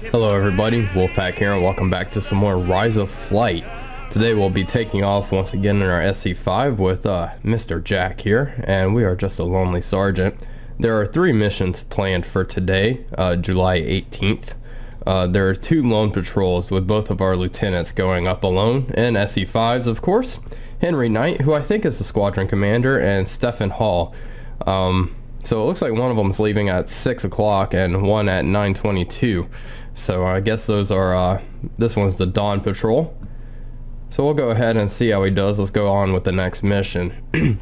Hello everybody, Wolfpack here and welcome back to some more Rise of Flight. Today we'll be taking off once again in our SE5 with Mr. Jack here, and we are just a lonely sergeant. There are 3 missions planned for today, July 18th. There are 2 lone patrols with both of our lieutenants going up alone, and SE5s of course. Henry Knight, who I think is the squadron commander, and Stephen Hall. So it looks like one of them is leaving at 6 o'clock and one at 9:22. So I guess those are, this one's the dawn patrol. So we'll go ahead and see how he does. Let's go on with the next mission.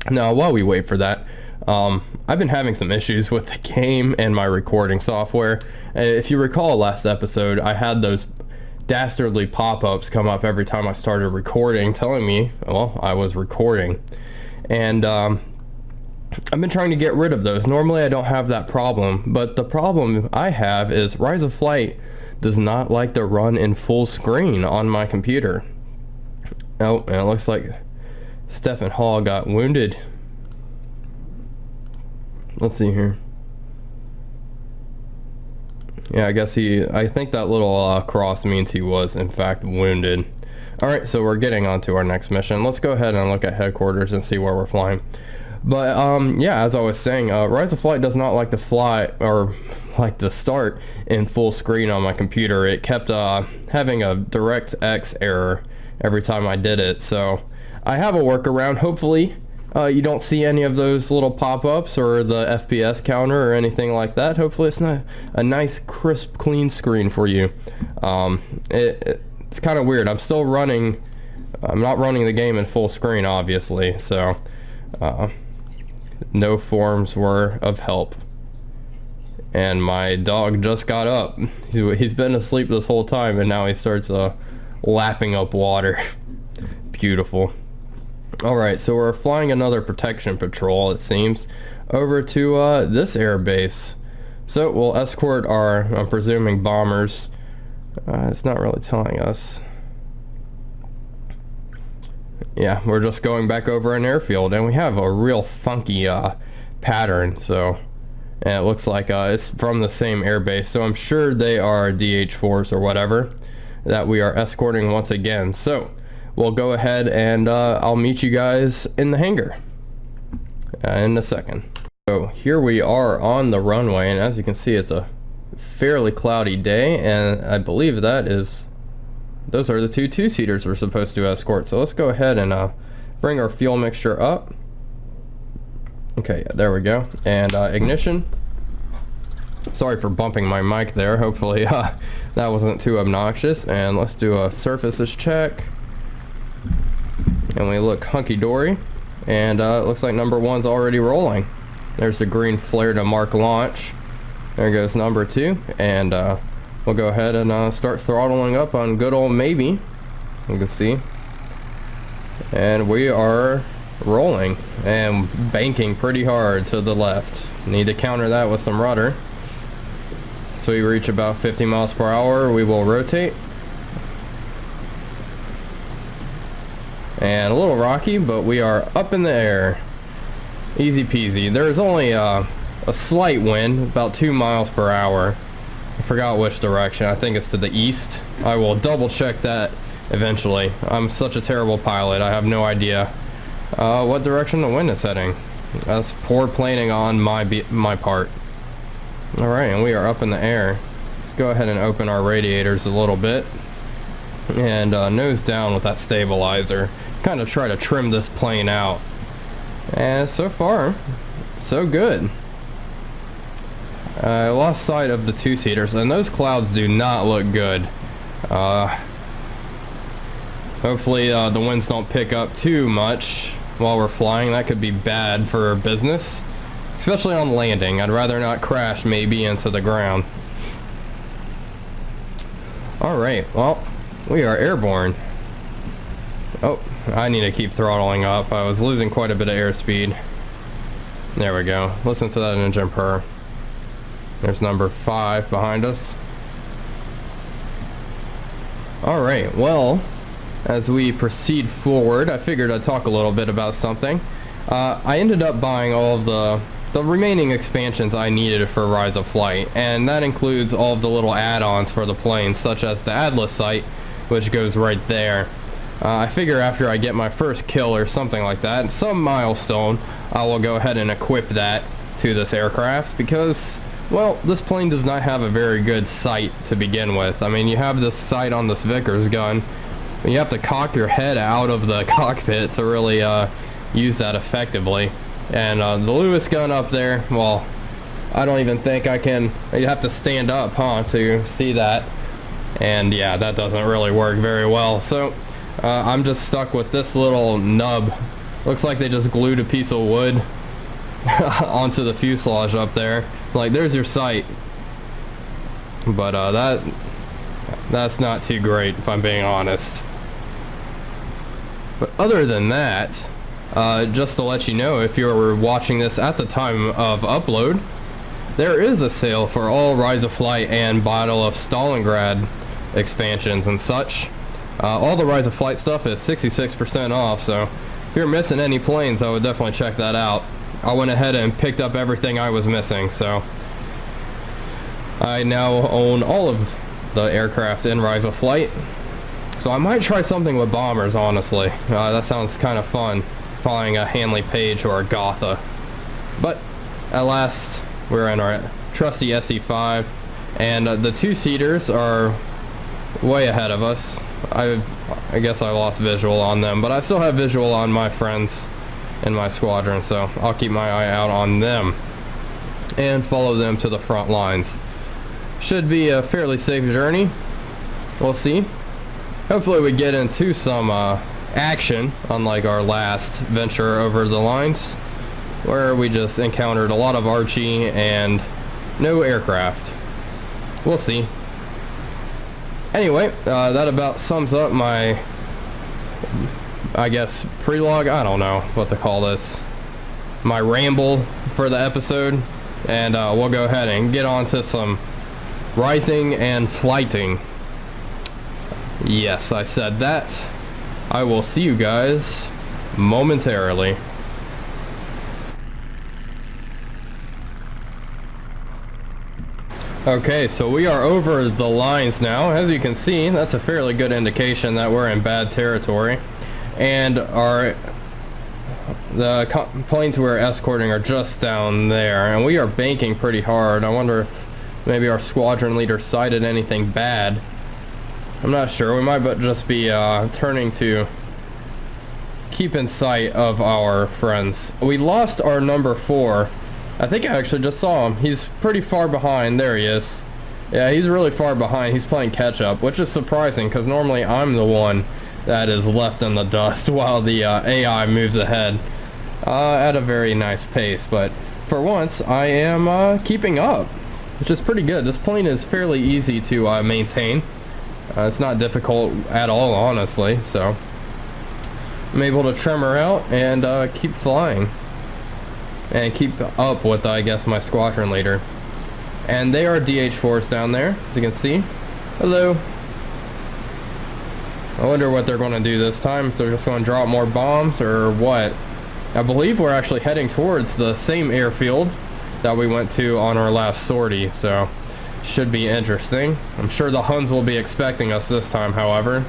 Now while we wait for that, I've been having some issues with the game and my recording software. If you recall last episode, I had those dastardly pop-ups come up every time I started recording telling me, well, I was recording. And I've been trying to get rid of those. Normally I don't have that problem, but the problem I have is Rise of Flight does not like to run in full screen on my computer. Oh, and it looks like Stephen Hall got wounded. Let's see here. Yeah, I think that little cross means he was in fact wounded. Alright, so we're getting on to our next mission. Let's go ahead and look at headquarters and see where we're flying. But yeah, as I was saying, Rise of Flight does not like to fly or like to start in full screen on my computer. It kept having a DirectX error every time I did it. So I have a workaround. Hopefully you don't see any of those little pop-ups or the FPS counter or anything like that. Hopefully it's not a nice crisp clean screen for you. It's kind of weird. I'm not running the game in full screen obviously, so no forms were of help. And my dog just got up. He's been asleep this whole time and now he starts lapping up water. Beautiful. Alright, so we're flying another protection patrol, it seems, over to this air base. So we'll escort our, I'm presuming, bombers. It's not really telling us. Yeah, we're just going back over an airfield, and we have a real funky pattern. So, and it looks like it's from the same airbase. So I'm sure they are DH4s or whatever that we are escorting once again. So we'll go ahead and I'll meet you guys in the hangar in a second. So here we are on the runway, and as you can see, it's a fairly cloudy day, and I believe those are the 2 two-seaters we're supposed to escort. So let's go ahead and bring our fuel mixture up. Okay, yeah, there we go. And ignition. Sorry for bumping my mic there. Hopefully that wasn't too obnoxious. And let's do a surfaces check. And we look hunky-dory. And it looks like number 1's already rolling. There's the green flare to mark launch. There goes number 2. And we'll go ahead and start throttling up on good old Maybe. You can see. And we are rolling and banking pretty hard to the left. Need to counter that with some rudder. So we reach about 50 miles per hour. We will rotate. And a little rocky, but we are up in the air. Easy peasy. There's only a slight wind, about 2 miles per hour. I forgot which direction. I think it's to the east. I will double check that eventually. I'm such a terrible pilot. I have no idea what direction the wind is heading. That's poor planning on my part. Alright, and we are up in the air. Let's go ahead and open our radiators a little bit. And nose down with that stabilizer. Kind of try to trim this plane out. And so far, so good. I lost sight of the 2-seaters, and those clouds do not look good. Hopefully the winds don't pick up too much while we're flying. That could be bad for business, especially on landing. I'd rather not crash maybe into the ground. Alright, well, we are airborne. Oh, I need to keep throttling up. I was losing quite a bit of airspeed. There we go. Listen to that engine purr. There's number 5 behind us. Alright, well, as we proceed forward, I figured I'd talk a little bit about something. I ended up buying all of the the remaining expansions I needed for Rise of Flight, and that includes all of the little add-ons for the planes, such as the Atlas sight, which goes right there. I figure after I get my first kill or something like that, some milestone, I will go ahead and equip that to this aircraft, because, well, this plane does not have a very good sight to begin with. I mean, you have this sight on this Vickers gun, but you have to cock your head out of the cockpit to really use that effectively. And the Lewis gun up there, well, I don't even think I can. You have to stand up, to see that. And yeah, that doesn't really work very well. So I'm just stuck with this little nub. Looks like they just glued a piece of wood onto the fuselage up there. Like, there's your sight. But that's not too great, if I'm being honest. But other than that, just to let you know, if you're watching this at the time of upload, there is a sale for all Rise of Flight and Battle of Stalingrad expansions and such. All the Rise of Flight stuff is 66% off, so if you're missing any planes, I would definitely check that out. I went ahead and picked up everything I was missing, so I now own all of the aircraft in Rise of Flight. So I might try something with bombers, honestly. That sounds kind of fun, flying a Hanley Page or a Gotha. But at last, we're in our trusty SE5, and the two-seaters are way ahead of us. I guess I lost visual on them, but I still have visual on my friends in my squadron, so I'll keep my eye out on them and follow them to the front lines. Should be a fairly safe journey. We'll see. Hopefully we get into some action, unlike our last venture over the lines, where we just encountered a lot of Archie and no aircraft. We'll see. Anyway, that about sums up my, I guess, prelogue. I don't know what to call this. My ramble for the episode. And we'll go ahead and get on to some rising and flighting. Yes, I said that. I will see you guys momentarily. Okay, so we are over the lines now. As you can see, that's a fairly good indication that we're in bad territory. And the planes we're escorting are just down there, and we are banking pretty hard. I wonder if maybe our squadron leader sighted anything bad. I'm not sure. We might just be turning to keep in sight of our friends. We lost our number 4. I think I actually just saw him. He's pretty far behind. There he is. Yeah, he's really far behind. He's playing catch up, which is surprising because normally I'm the one that is left in the dust while the AI moves ahead at a very nice pace. But for once, I am keeping up, which is pretty good. This plane is fairly easy to maintain. It's not difficult at all, honestly. So I'm able to trim her out and keep flying. And keep up with, I guess, my squadron leader. And they are DH4s down there, as you can see. Hello. I wonder what they're going to do this time. If they're just going to drop more bombs or what. I believe we're actually heading towards the same airfield that we went to on our last sortie. So, should be interesting. I'm sure the Huns will be expecting us this time, however.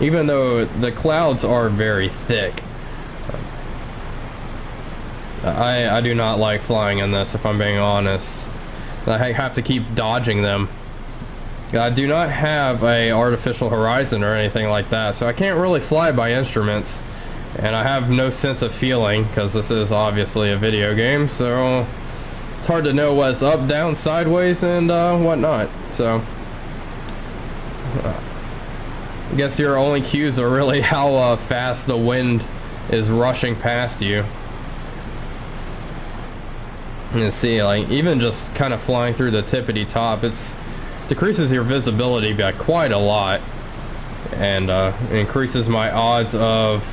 Even though the clouds are very thick. I do not like flying in this, if I'm being honest. I have to keep dodging them. I do not have a artificial horizon or anything like that, so I can't really fly by instruments. And I have no sense of feeling, because this is obviously a video game, so it's hard to know what's up, down, sideways, and whatnot. So I guess your only cues are really how fast the wind is rushing past you. You see, like, even just kind of flying through the tippity top, it's decreases your visibility by quite a lot, and increases my odds of.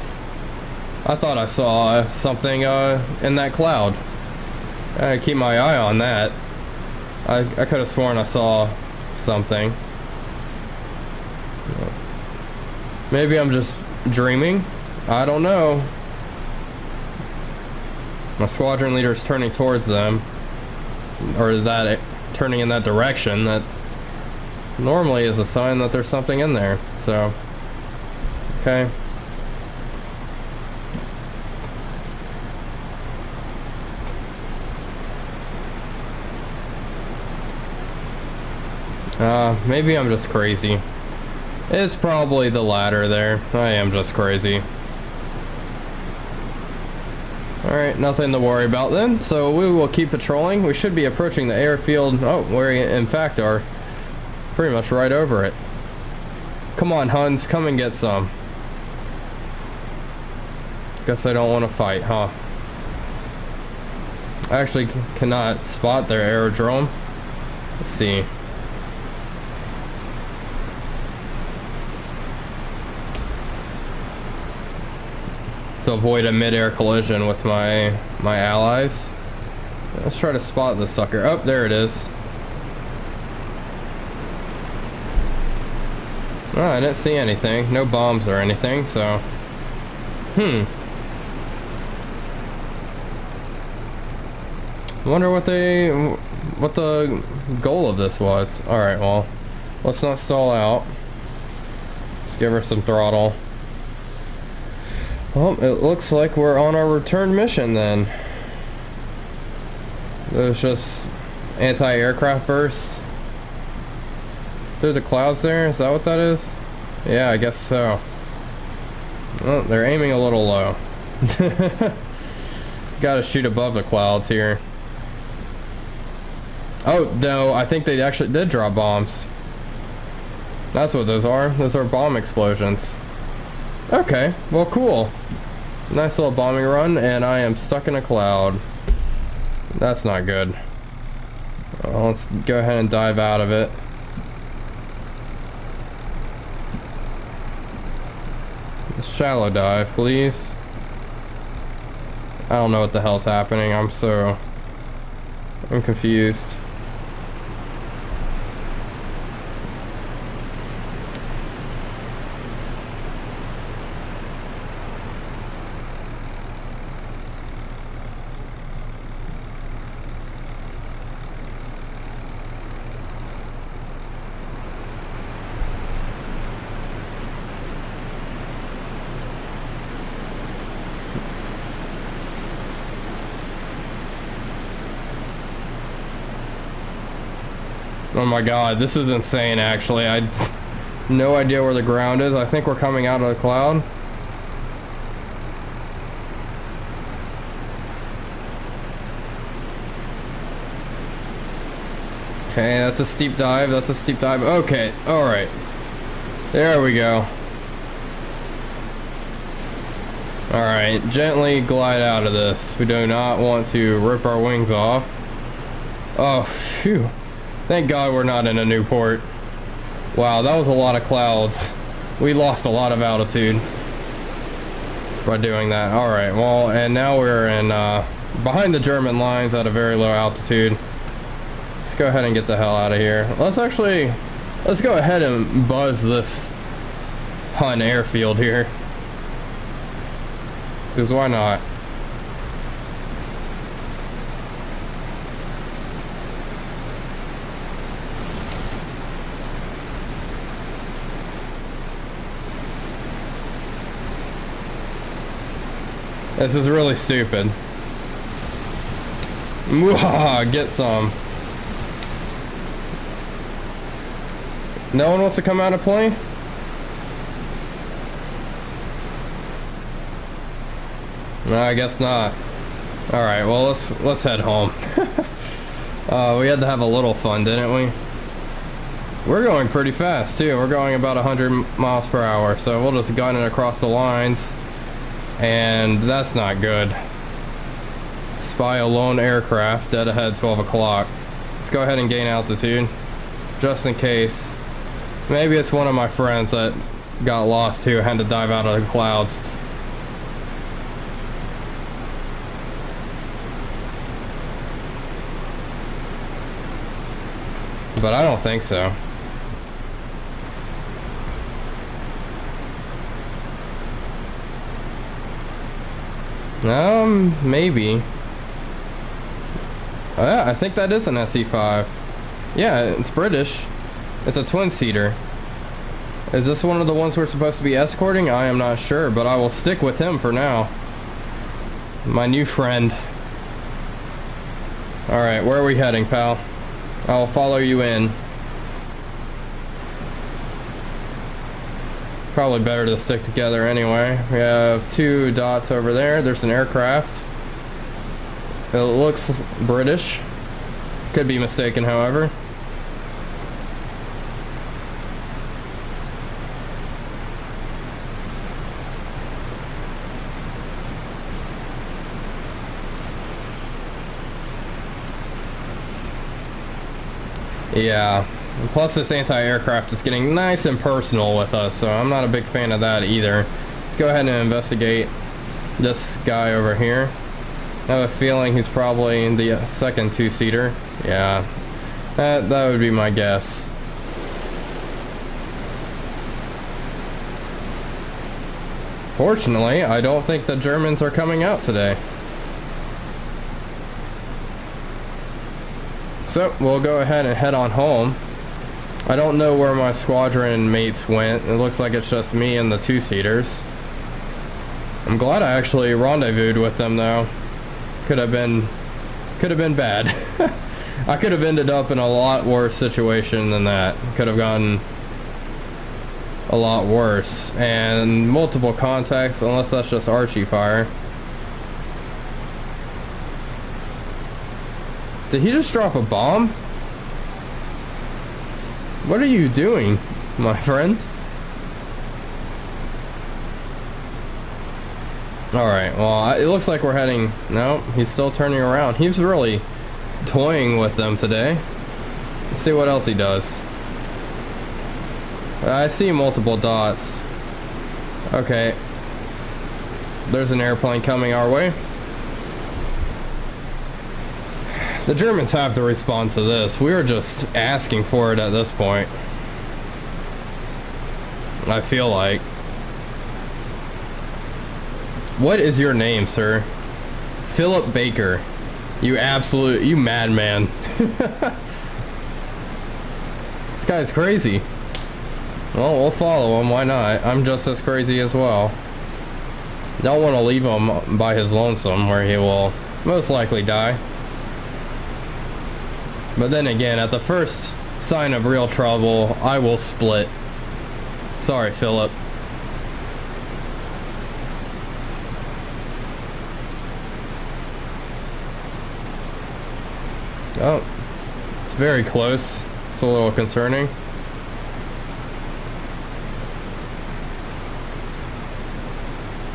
I thought I saw something in that cloud. I keep my eye on that. I could have sworn I saw something. Maybe I'm just dreaming. I don't know. My squadron leader's turning towards them, or turning in that direction. That normally is a sign that there's something in there. So, okay. Maybe I'm just crazy. It's probably the latter there. I am just crazy. Alright, nothing to worry about then. So we will keep patrolling. We should be approaching the airfield. Oh, we in fact are pretty much right over it. Come on, Huns, come and get some. Guess I don't want to fight, huh? I actually cannot spot their aerodrome. Let's see. To avoid a mid-air collision with my allies. Let's try to spot this sucker. Oh, there it is. Oh, I didn't see anything. No bombs or anything, so... Wonder what the goal of this was. Alright, well, let's not stall out. Let's give her some throttle. Well, it looks like we're on our return mission then. There's just anti-aircraft burst through the clouds there. Is that what that is? Yeah, I guess so. Well, they're aiming a little low. Gotta shoot above the clouds here. Oh, no, I think they actually did drop bombs. That's what those are. Those are bomb explosions. Okay, well, cool. Nice little bombing run, and I am stuck in a cloud. That's not good. Well, let's go ahead and dive out of it. Shallow dive, please. I don't know what the hell's happening. I'm confused. Oh my god, this is insane actually. I no idea where the ground is. I think we're coming out of the cloud. Okay, that's a steep dive. That's a steep dive. Okay, alright. There we go. Alright, gently glide out of this. We do not want to rip our wings off. Oh, phew. Thank God we're not in a new port. Wow, that was a lot of clouds. We lost a lot of altitude by doing that. Alright, well, and now we're in behind the German lines at a very low altitude. Let's go ahead and get the hell out of here. Let's go ahead and buzz this Hun airfield here. Because why not? This is really stupid. Mwah, get some. No one wants to come out of plane? No, I guess not. Alright, well let's head home. We had to have a little fun, didn't we? We're going pretty fast too. We're going about 100 miles per hour, so we'll just gun it across the lines. And that's not good. Spy a lone aircraft dead ahead 12 o'clock. Let's go ahead and gain altitude. Just in case. Maybe it's one of my friends that got lost too, had to dive out of the clouds. But I don't think so. Maybe. Yeah, I think that is an SE5. Yeah, it's British. It's a twin-seater. Is this one of the ones we're supposed to be escorting? I am not sure, but I will stick with him for now. My new friend. Alright, where are we heading, pal? I'll follow you in. Probably better to stick together anyway. We have 2 dots over there. There's an aircraft. It looks British. Could be mistaken, however. Yeah. Plus this anti-aircraft is getting nice and personal with us, so I'm not a big fan of that either. Let's go ahead and investigate this guy over here. I have a feeling he's probably the second 2-seater. Yeah, that would be my guess. Fortunately, I don't think the Germans are coming out today. So, we'll go ahead and head on home. I don't know where my squadron mates went. It looks like it's just me and the 2-seaters. I'm glad I actually rendezvoused with them though. Could have been bad. I could have ended up in a lot worse situation than that. Could have gotten a lot worse. And multiple contacts, unless that's just Archie fire. Did he just drop a bomb? What are you doing, my friend? Alright, well, it looks like we're heading... No, he's still turning around. He's really toying with them today. Let's see what else he does. I see multiple dots. Okay. There's an airplane coming our way. The Germans have to respond to this. We were just asking for it at this point. I feel like. What is your name, sir? Philip Baker. You madman. This guy's crazy. Well, we'll follow him. Why not? I'm just as crazy as well. Don't want to leave him by his lonesome where he will most likely die. But then again, at the first sign of real trouble, I will split. Sorry, Philip. Oh, it's very close. It's a little concerning.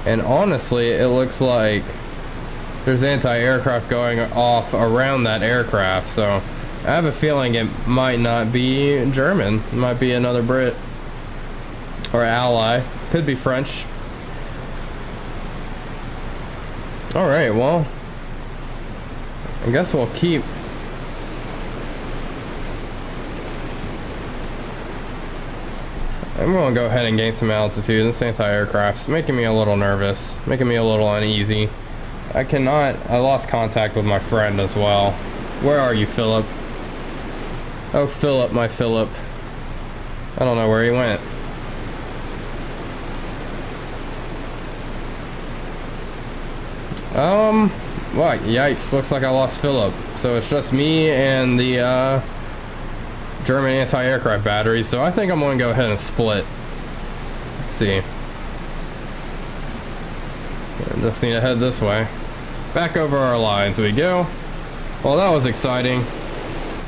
And honestly, it looks like there's anti-aircraft going off around that aircraft, so I have a feeling it might not be German. It might be another Brit. Or ally. Could be French. Alright, well, I guess we'll keep... I'm going to go ahead and gain some altitude. This anti-aircraft's making me a little nervous. Making me a little uneasy. I lost contact with my friend as well. Where are you, Philip? Oh, Philip, my Philip. I don't know where he went. What? Yikes, looks like I lost Philip. So it's just me and the, German anti-aircraft battery, so I think I'm going to go ahead and split. Let's see. Just need to head this way. Back over our lines we go. Well, that was exciting.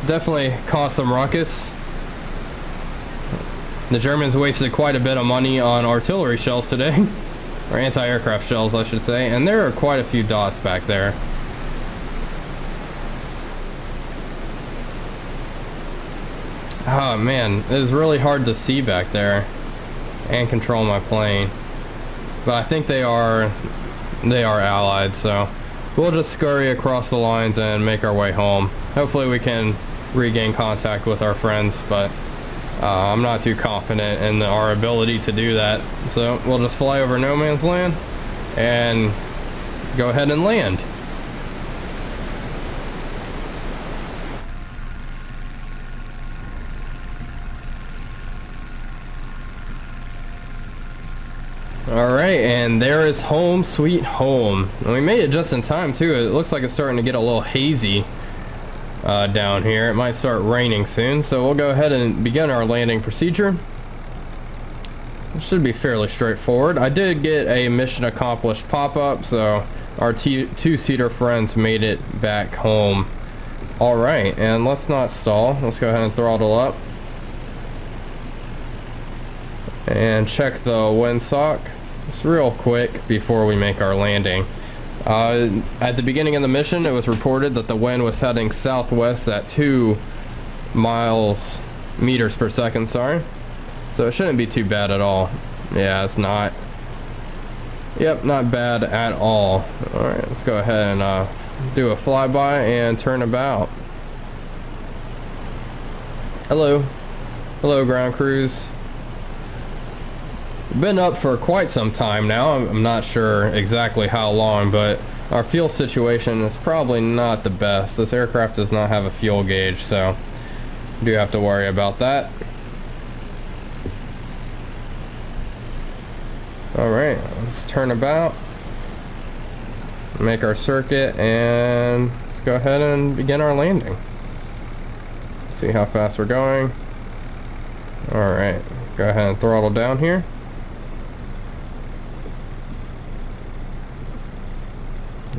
Definitely caused some ruckus. The Germans wasted quite a bit of money on artillery shells today. Or anti-aircraft shells, I should say. And there are quite a few dots back there. Oh man, it is really hard to see back there and control my plane. But I think they are allied, so we'll just scurry across the lines and make our way home. Hopefully we can regain contact with our friends, but I'm not too confident in our ability to do that. So we'll just fly over no man's land and go ahead and land. Alright, and there is home sweet home. And we made it just in time too. It looks like it's starting to get a little hazy down here. It might start raining soon, so we'll go ahead and begin our landing procedure. It should be fairly straightforward. I did get a mission accomplished pop-up, so our two-seater friends made it back home. Alright, and let's not stall. Let's go ahead and throttle up. And check the windsock just real quick before we make our landing. At the beginning of the mission, it was reported that the wind was heading southwest at 2 meters per second, sorry. So it shouldn't be too bad at all. Yeah, it's not. Yep, not bad at all. Alright, let's go ahead and do a flyby and turn about. Hello. Hello, ground crews. Been up for quite some time now. I'm not sure exactly how long, but our fuel situation is probably not the best. This aircraft does not have a fuel gauge, so do have to worry about that. Alright, let's turn about, make our circuit, and let's go ahead and begin our landing. See how fast we're going. Alright, go ahead and throttle down here.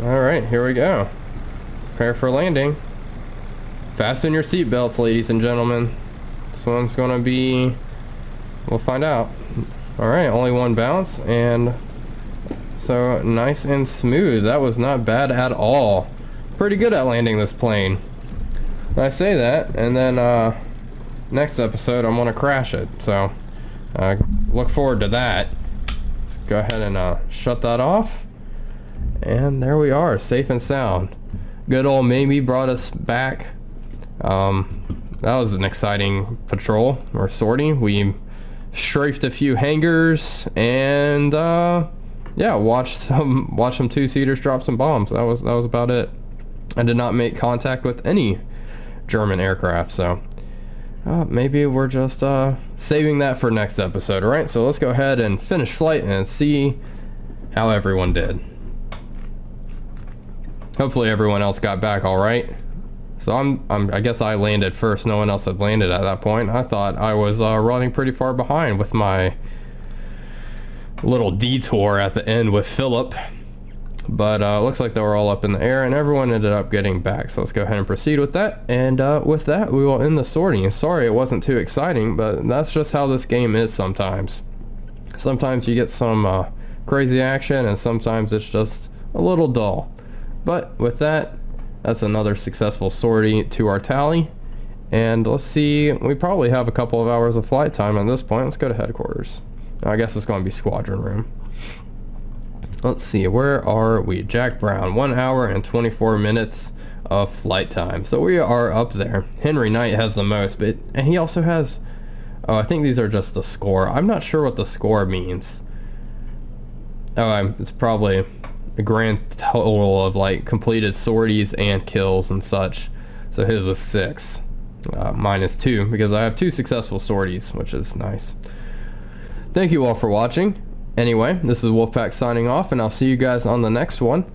Alright, here we go. Prepare for landing. Fasten your seatbelts, ladies and gentlemen. This one's gonna be... we'll find out. Alright, only one bounce, and so nice and smooth. That was not bad at all. Pretty good at landing this plane. I say that, and then next episode I'm gonna crash it. So look forward to that. Let's go ahead and shut that off. And there we are, safe and sound. Good old Maybe brought us back. That was an exciting patrol or sortie. We strafed a few hangars and yeah, watched some two-seaters drop some bombs. That was about it. I did not make contact with any German aircraft, so maybe we're just saving that for next episode. Alright, so let's go ahead and finish flight and see how everyone did. Hopefully everyone else got back all right. So I guess I landed first. No one else had landed at that point. I thought I was running pretty far behind with my little detour at the end with Philip. But looks like they were all up in the air and everyone ended up getting back. So let's go ahead and proceed with that. And with that, we will end the sortie. Sorry it wasn't too exciting, but that's just how this game is sometimes. Sometimes you get some crazy action and sometimes it's just a little dull. But with that, that's another successful sortie to our tally. And let's see, we probably have a couple of hours of flight time at this point. Let's go to headquarters. I guess it's going to be squadron room. Let's see, where are we? Jack Brown, 1 hour and 24 minutes of flight time. So we are up there. Henry Knight has the most, and he also has, oh, I think these are just the score. I'm not sure what the score means. Oh, it's probably a grand total of like completed sorties and kills and such. So his is 6. Mine is 2 because I have 2 successful sorties, which is nice. Thank you all for watching. Anyway, this is Wolfpack signing off, and I'll see you guys on the next one.